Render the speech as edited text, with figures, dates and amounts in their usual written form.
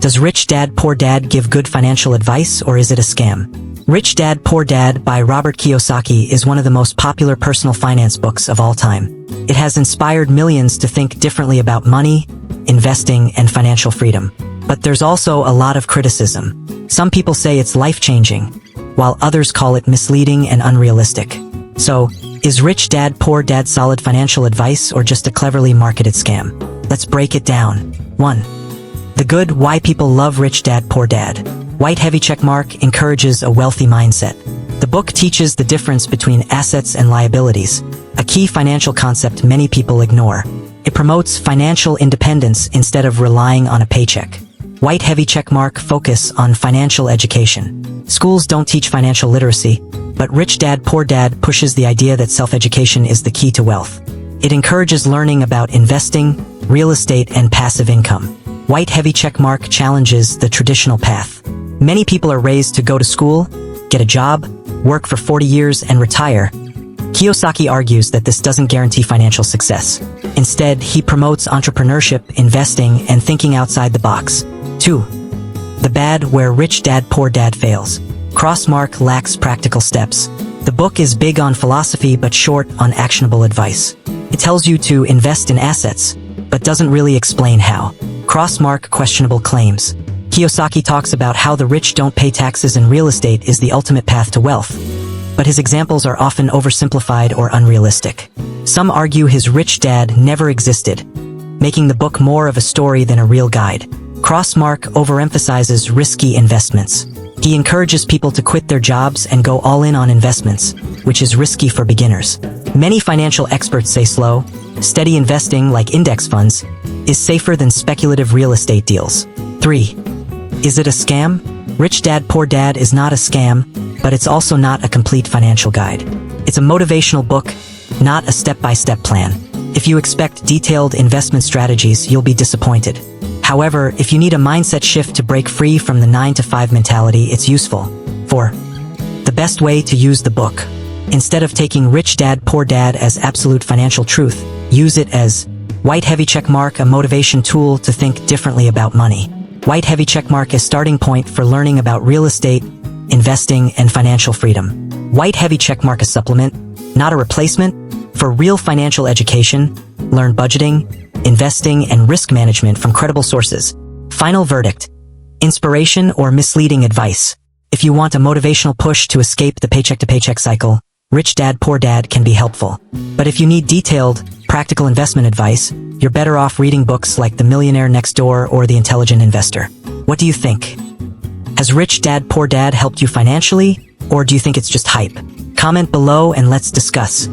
Does Rich Dad Poor Dad give good financial advice, or is it a scam? Rich Dad Poor Dad by Robert Kiyosaki is one of the most popular personal finance books of all time. It has inspired millions to think differently about money, investing, and financial freedom. But there's also a lot of criticism. Some people say it's life-changing, while others call it misleading and unrealistic. So, is Rich Dad Poor Dad solid financial advice or just a cleverly marketed scam? Let's break it down. 1. The good why people love Rich Dad Poor Dad. White heavy checkmark encourages a wealthy mindset. The book teaches the difference between assets and liabilities, a key financial concept many people ignore. It promotes financial independence instead of relying on a paycheck. White heavy checkmark focus on financial education. Schools don't teach financial literacy, but Rich Dad Poor Dad pushes the idea that self-education is the key to wealth. It encourages learning about investing, real estate, and passive income. White heavy checkmark challenges the traditional path. Many people are raised to go to school, get a job, work for 40 years, and retire. Kiyosaki argues that this doesn't guarantee financial success. Instead, he promotes entrepreneurship, investing, and thinking outside the box. 2. The bad where Rich Dad Poor Dad fails. Crossmark lacks practical steps. The book is big on philosophy but short on actionable advice. It tells you to invest in assets, but doesn't really explain how. Crossmark questionable claims. Kiyosaki talks about how the rich don't pay taxes and real estate is the ultimate path to wealth. But his examples are often oversimplified or unrealistic. Some argue his rich dad never existed, making the book more of a story than a real guide. Crossmark overemphasizes risky investments. He encourages people to quit their jobs and go all in on investments, which is risky for beginners. Many financial experts say slow, steady investing like index funds is safer than speculative real estate deals. 3. Is it a scam? Rich Dad Poor Dad is not a scam, but it's also not a complete financial guide. It's a motivational book, not a step-by-step plan. If you expect detailed investment strategies, you'll be disappointed. However, if you need a mindset shift to break free from the 9-to-5 mentality, it's useful. 4. The best way to use the book. Instead of taking Rich Dad Poor Dad as absolute financial truth, use it as white heavy checkmark, a motivation tool to think differently about money. White heavy checkmark is starting point for learning about real estate, investing, and financial freedom. White heavy checkmark a supplement, not a replacement, for real financial education. Learn budgeting, investing, and risk management from credible sources. Final verdict: inspiration or misleading advice. If you want a motivational push to escape the paycheck-to-paycheck cycle, Rich Dad Poor Dad can be helpful. But if you need detailed, practical investment advice, you're better off reading books like The Millionaire Next Door or The Intelligent Investor. What do you think? Has Rich Dad Poor Dad helped you financially, or do you think it's just hype? Comment below and let's discuss.